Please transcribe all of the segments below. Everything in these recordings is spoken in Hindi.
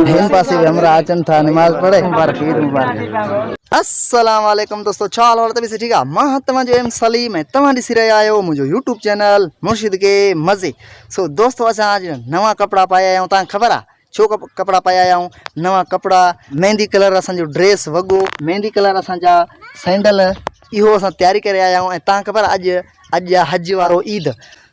हिन पासे भी हमरा अचन था नमाज पढ़े मुबारक ईद मुबारक। अस्सलाम वालेकुम दोस्तों, छाल और तभी से ठीक है। मां तव्हां जो एम सलीम है, तव्हां ॾिसी रहिया आहियो मुंहिंजो यूट्यूब चैनल मुर्शिद के मज़े। सो दोस्तों असां आज नवा कपड़ा पाया आहियूं, तव्हांखे ख़बर आहे छो कपड़ा पाया आहियूं? नवा कपड़ा, मेहंदी कलर असांजो ड्रेस वॻो, मेहंदी कलर असांजा सैंडल, इहो असां तैयारी करे आया आहियूं। ऐं तव्हांखे ख़बर आहे अॼु आहे हज वारो ईद।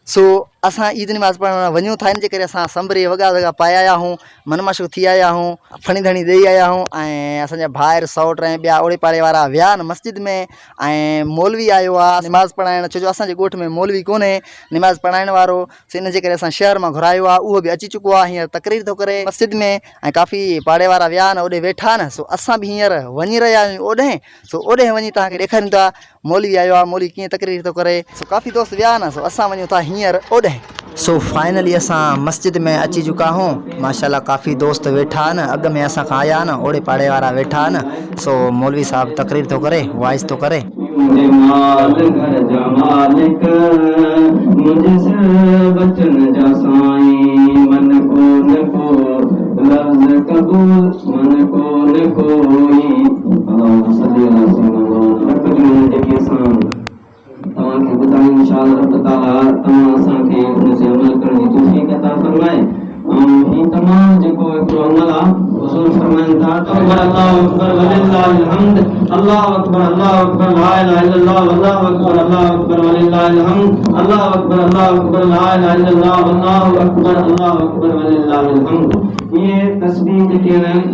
सो असां ईद नमाज़ पढ़ण वञूं था, इन जे करे असां संभरे वॻा पाया आया आहियूं, मनमशक थी आया आहियूं, फणी धणी ॾेई आया आहियूं। ऐं असांजा भाइर सौट ऐं ॿिया ओड़े पाड़े वारा विया आहिनि मस्जिद में। ऐं मौलवी आयो आहे नमाज़ पढ़ाइण, छो जो असांजे ॻोठ में मौलवी कोन्हे नमाज़ पढ़ाइण वारो। सो इन जे करे असां शहर मां घुरायो आहे, उहो बि अची चुको आहे, हींअर तकरीर थो करे मस्जिद में। ऐं काफ़ी पाड़े वारा विया आहिनि, ओॾे वेठा आहिनि। सो असां बि हींअर वञी रहिया आहियूं ओॾे। सो ओॾे वञी तव्हांखे ॾेखारियूं था मौलवी आयो आहे, मौलवी कीअं तकरीर थो करे। सो काफ़ी दोस्त विया आहिनि, सो असां वञूं था हींअर ओॾे। सो फाइनली असां मस्जिद में अची चुका हूँ। माशाल्लाह काफ़ी दोस्त वेठा आहिनि, अॻ में असां खां आया आहिनि, ओड़े पाड़े वारा वेठा आहिनि। सो मौलवी साहब तकरीर थो करे, वाइस थो करे। तमाम जो अमल आहे हुजूर फरमाइनि था अल्लाहु अकबर वलिल्लाहिल हम्द, अल्लाहु अकबर ला इलाहा इल्लल्लाह, अल्लाहु अकबर वलिल्लाहिल हम्द, अल्लाहु अकबर ला इलाहा इल्लल्लाह, अल्लाहु अकबर वलिल्लाहिल हम्द। ये तस्बीह जेके आहिनि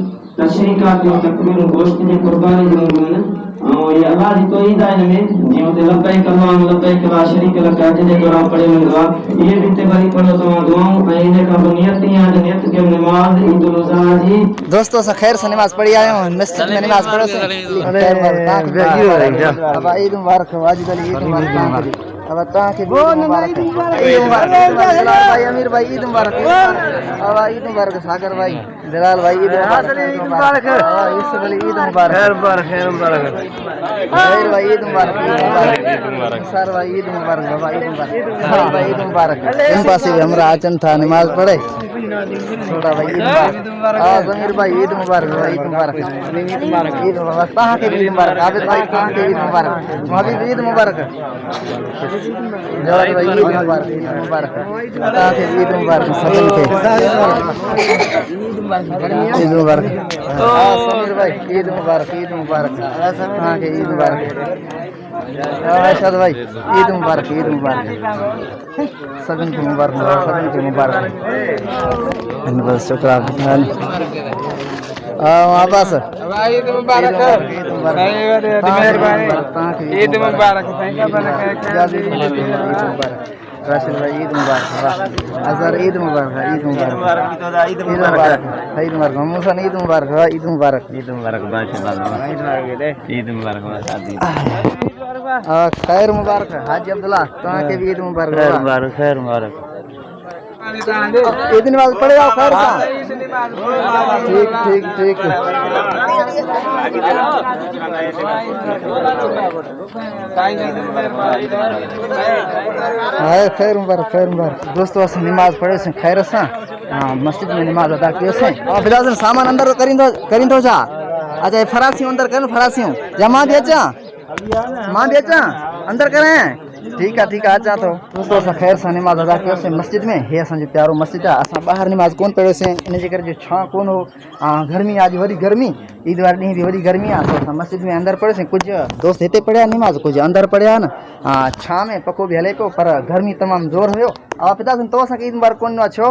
तशरीकात और तकबीर गोश्त जे कुर्बानी जो आहिनि। ऐं ये अल्लाह जी तौहीद आहे हिन में, जीअं हुते लब्बैक अल्लाहुम्मा लब्बैक ला शरीक लक जे दौरान पढ़ियो वेंदो आहे। ये भी हिते वरी पढ़ो तव्हां दुआऊं। ऐं इन खां पोइ नियत ईअं आहे, नियत कयो नमाज़ ईद उल अज़हा जी। दोस्तों असां खैर से नमाज पढ़ी आए हैं, मस्जिद में नमाज पढ़ो से अब ईद मुबारक हो, आज ईद मुबारक। अब तव्हांखे ईद मुबारक, भाई अमीर भाई ईद मुबारक, अब ईद मुबारक, सागर भाई, जलाल भाई ईद मुबारक, इससे बड़ी ईद मुबारक, खैर मुबारक, खैर मुबारक, खैर भाई ईद मुबारक, सर भाई ईद मुबारक, बाबा ईद मुबारक, भाई ईद मुबारक। इन पासे भी हमरा अचन था नमाज पढ़े छोटा भाई ईद मुबारक। हां जमीर भाई ईद मुबारक, भाई ईद मुबारक, ईद मुबारक, तव्हांखे ईद मुबारक, आबिद भाई तव्हांखे ईद मुबारक, हबीब ईद मुबारक, जवाद भाई ईद मुबारक, ईद मुबारक, तव्हांखे ईद मुबारक, सभिनि खे ईद मुबारक। हां समीर भाई ईद मुबारक, ईद मुबारक, तव्हांखे ईद मुबारक। अरशद भाई ईद मुबारक, ईद मुबारक, सभिनि खे मुबारक, सभिनि खे मुबारक। बस शुक्रिया वापस ईद मुबारक, ईद मुबारक, ईद मुबारक, राशिद भाई ईद मुबारक, अजहर ईद मुबारक, ईद मुबारक, ईद मुबारक, ईद मुबारक, मुसन ईद मुबारक, ईद मुबारक, ईद मुबारक, ईद मुबारक, खैर मुबारक, हाजी अब्दुल्ला तव्हांखे भी ईद मुबारक, खैर मुबारक, खैर मुबारक। ईद नमाज पढ़े आओ खैर सां, ठीक ठीक ठीक। हाय खैर मुबारक, खैर मुबारक। दोस्तों असां नमाज पढ़े से खैर सां, मस्जिद में नमाज अदा कयो से। और फिलहाल सामान अंदर करींदो छा? अच्छा फरासियूं अंदर कनि, फरासियूं जमा भी अचा, मां भी अचा अंदर करें, ठीक है अचा तो। दोस्तों असां खैर सां नमाज अदा कयोसीं मस्जिद में। हे असांजो प्यारो मस्जिद आहे, असां ॿाहिरि नमाज कोन पढ़ियोसीं इन जे करे जो छां कोन हो, गर्मी आज वरी गर्मी, ईद वारे ॾींहुं बि वरी गर्मी आहे। तो असां मस्जिद में अंदर पढ़ियोसीं, कुझु दोस्त हिते पढ़िया नमाज, कुझु अंदर पढ़िया आहिनि। छां में पको बि हले पियो, पर गर्मी तमामु ज़ोर हुयो। पिता तो असांखे ईद मुबारक कोन ॾिनो छो?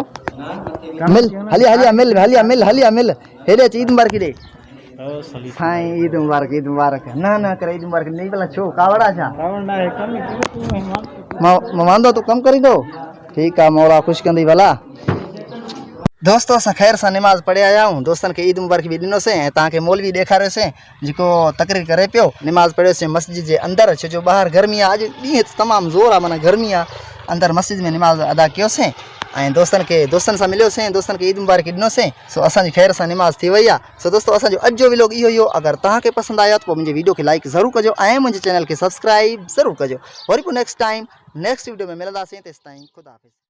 मिल हलिया मिल, हलिया मिल हेॾे अची ईद मुबारक ॾे साईं, ईद मुबारक, ईद मुबारक। न करे ईद मुबारक नहीं भला छो कावड़ा छा वांदो तू कम करी दो, ठीक है मौला खुश कंदी भला। दोस्तों असां खैर सां नमाज पढ़े आया आहियूं, दोस्तनि खे ईद मुबारक बि ॾिनोसीं ऐं तव्हांखे मौलवी ॾेखारियोसीं जेको तकरीर करे पियो। नमाज पढ़ियोसीं मस्जिद जे अंदरि, छो जो ॿाहिरि गर्मी आहे, अॼु ॾींहुं तमामु ज़ोर आहे, माना गर्मी आहे। अंदरि मस्जिद में नमाज अदा कयोसीं ऐं दोस्तनि सां मिलियोसीं, दोस्तनि खे ईद मुबारक ॾिनोसीं। सो असांजी खैर सां नमाज थी वई आहे। सो दोस्तों असांजो अॼु जो व्लॉग इहो ई हो। अगरि तव्हांखे पसंदि आयो त पोइ मुंहिंजे वीडियो खे लाइक ज़रूरु कजो ऐं मुंहिंजे चैनल खे सब्सक्राइब ज़रूरु कजो। वरी पोइ नेक्स्ट वीडियो में मिलंदासीं, तेसिताईं ख़ुदा हाफ़िज़।